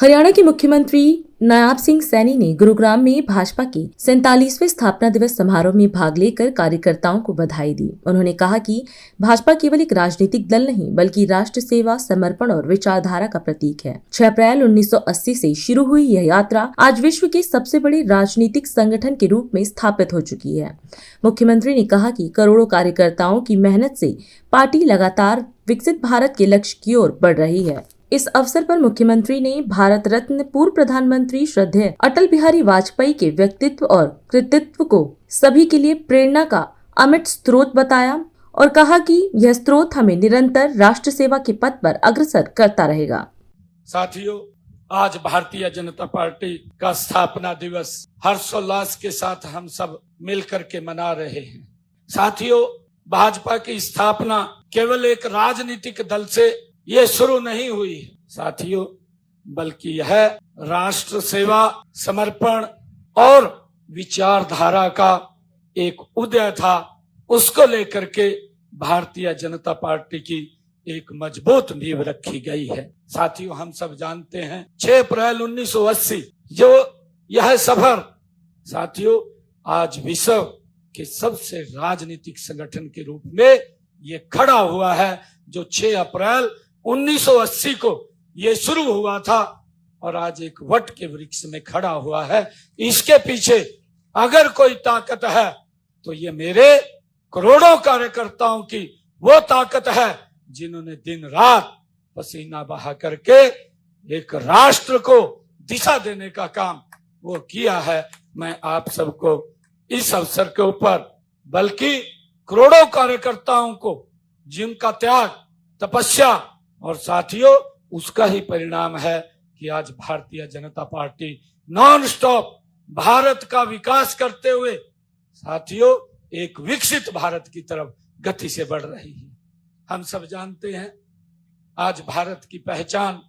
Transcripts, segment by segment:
हरियाणा के मुख्यमंत्री नायाब सिंह सैनी ने गुरुग्राम में भाजपा के 47वें स्थापना दिवस समारोह में भाग लेकर कार्यकर्ताओं को बधाई दी। उन्होंने कहा कि भाजपा केवल एक राजनीतिक दल नहीं बल्कि राष्ट्र सेवा, समर्पण और विचारधारा का प्रतीक है। 6 अप्रैल 1980 से शुरू हुई यह यात्रा आज विश्व के सबसे बड़े राजनीतिक संगठन के रूप में स्थापित हो चुकी है। मुख्यमंत्री ने कहा कि करोड़ों कार्यकर्ताओं की मेहनत से पार्टी लगातार विकसित भारत के लक्ष्य की ओर बढ़ रही है। इस अवसर पर मुख्यमंत्री ने भारत रत्न पूर्व प्रधानमंत्री श्रद्धेय अटल बिहारी वाजपेयी के व्यक्तित्व और कृतित्व को सभी के लिए प्रेरणा का अमिट स्रोत बताया और कहा कि यह स्रोत हमें निरंतर राष्ट्र सेवा के पथ पर अग्रसर करता रहेगा। साथियों, आज भारतीय जनता पार्टी का स्थापना दिवस हर्षोल्लास के साथ हम सब मिलकर के मना रहे हैं। साथियों, भाजपा की स्थापना केवल एक राजनीतिक दल से ये शुरू नहीं हुई है साथियों, बल्कि यह राष्ट्र सेवा, समर्पण और विचारधारा का एक उदय था। उसको लेकर के भारतीय जनता पार्टी की एक मजबूत नींव रखी गई है। साथियों, हम सब जानते हैं 6 अप्रैल 1980 जो यह सफर साथियों आज विश्व के सबसे राजनीतिक संगठन के रूप में ये खड़ा हुआ है, जो 6 अप्रैल 1980 को ये शुरू हुआ था और आज एक वट के वृक्ष में खड़ा हुआ है। इसके पीछे अगर कोई ताकत है तो ये मेरे करोड़ों कार्यकर्ताओं की वो ताकत है जिन्होंने दिन रात पसीना बहा करके एक राष्ट्र को दिशा देने का काम वो किया है। मैं आप सबको इस अवसर के ऊपर बल्कि करोड़ों कार्यकर्ताओं को जिनका त्याग, तपस्या और साथियों उसका ही परिणाम है कि आज Bharatiya Janata party non stop Bharat का विकास करते हुए साथियों एक विकसित भारत की तरफ गति से बढ़ रही है। हम सब जानते हैं आज भारत की पहचान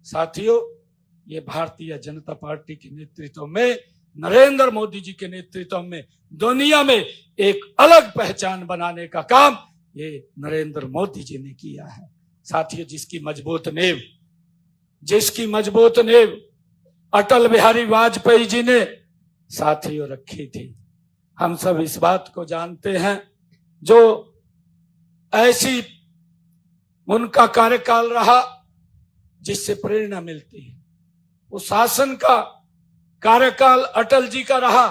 साथियों ये भारतीय जनता पार्टी के नेतृत्व में, नरेंद्र मोदी जी के नेतृत्व में दुनिया में एक अलग पहचान बनाने का काम ये नरेंद्र मोदी जी ने किया है। साथियों, जिसकी मजबूत नींव अटल बिहारी वाजपेयी जी ने साथियों रखी थी। हम सब इस बात को जानते हैं, जो ऐसी उनका कार्यकाल रहा जिससे प्रेरणा मिलती है। वो शासन का कार्यकाल अटल जी का रहा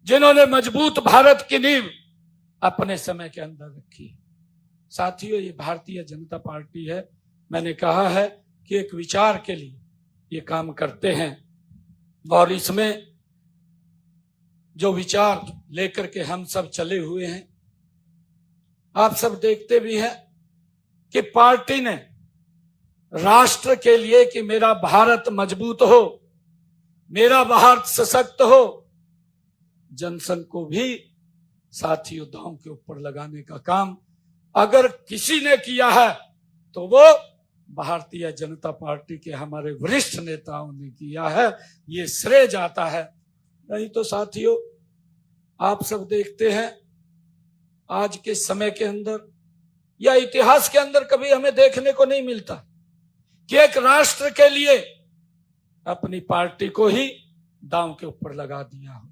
जिन्होंने मजबूत भारत की नींव अपने समय के अंदर रखी। साथियों, ये भारतीय जनता पार्टी है, मैंने कहा है कि एक विचार के लिए ये काम करते हैं और इसमें जो विचार लेकर के हम सब चले हुए हैं, आप सब देखते भी हैं कि पार्टी ने राष्ट्र के लिए कि मेरा भारत मजबूत हो, मेरा भारत सशक्त हो, जनसंघ को भी साथियों दांव के ऊपर लगाने का काम अगर किसी ने किया है तो वो भारतीय जनता पार्टी के हमारे वरिष्ठ नेताओं ने किया है। ये श्रेय जाता है। नहीं तो साथियों आप सब देखते हैं आज के समय के अंदर या इतिहास के अंदर कभी हमें देखने को नहीं मिलता कि एक राष्ट्र के लिए अपनी पार्टी को ही दांव के ऊपर लगा दिया हो।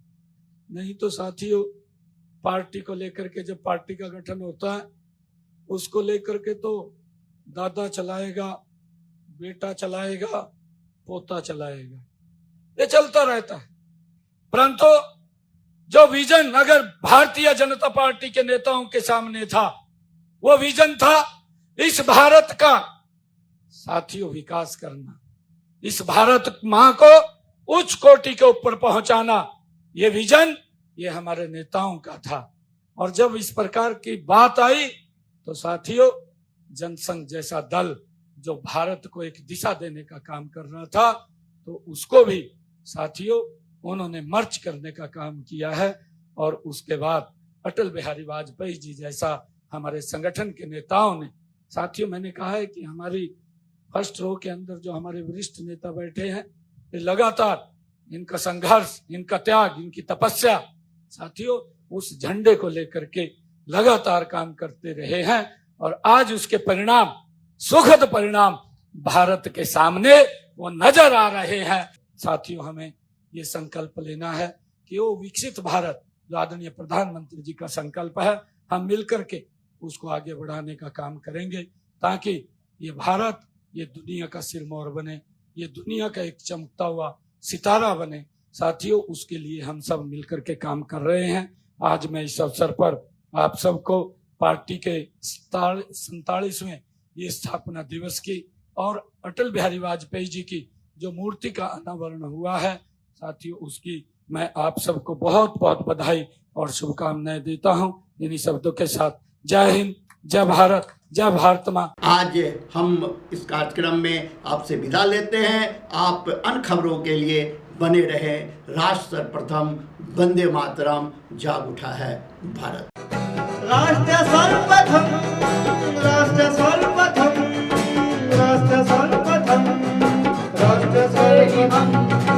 नहीं तो साथियों पार्टी को लेकर के जब पार्टी का गठन होता है उसको लेकर के तो दादा चलाएगा, बेटा चलाएगा, पोता चलाएगा, ये चलता रहता है। परंतु जो विजन अगर भारतीय जनता पार्टी के नेताओं के सामने था, वो विजन था इस भारत का साथियों विकास करना, इस भारत मां को उच्च कोटि के ऊपर पहुंचाना। ये विजन ये हमारे नेताओं का था। और जब इस प्रकार की बात आई तो साथियों जनसंघ जैसा दल जो भारत को एक दिशा देने का काम कर रहा था, तो उसको भी साथियों उन्होंने मर्ज करने का काम किया है। और उसके बाद अटल बिहारी वाजपेयी जी जैसा हमारे संगठन के नेताओं ने, साथियों मैंने कहा है कि हमारी फर्स्ट रो के अंदर जो हमारे वरिष्ठ नेता बैठे हैं, ये लगातार इनका संघर्ष, इनका त्याग, इनकी तपस्या साथियों उस झंडे को लेकर के लगातार काम करते रहे हैं। और आज उसके परिणाम, सुखद परिणाम भारत के सामने वो नजर आ रहे हैं। साथियों, हमें ये संकल्प लेना है कि वो विकसित भारत जो आदरणीय प्रधानमंत्री जी का संकल्प है, हम मिलकर के उसको आगे बढ़ाने का काम करेंगे, ताकि ये भारत ये दुनिया का सिरमौर बने, ये दुनिया का एक चमकता हुआ सितारा बने। साथियों, उसके लिए हम सब मिलकर के काम कर रहे हैं। आज मैं इस अवसर पर आप सबको पार्टी के 47वें ये स्थापना दिवस की और अटल बिहारी वाजपेयी जी की जो मूर्ति का अनावरण हुआ है, साथियों, उसकी मैं आप सबको बहुत बहुत बधाई और शुभकामनाएं देता हूं। इन्हीं शब्दों के साथ जय हिंद, जय भारत, जय भारत माँ। आज हम इस कार्यक्रम में आपसे विदा लेते हैं। आप अन्य खबरों के लिए बने रहे। राष्ट्र सर्वप्रथम, वंदे मातरम, जाग उठा है भारत। राष्ट्र सर्वप्रथम, राष्ट्र सर्वप्रथम, राष्ट्र सर्वप्रथम, राष्ट्र सर्वप्रथम।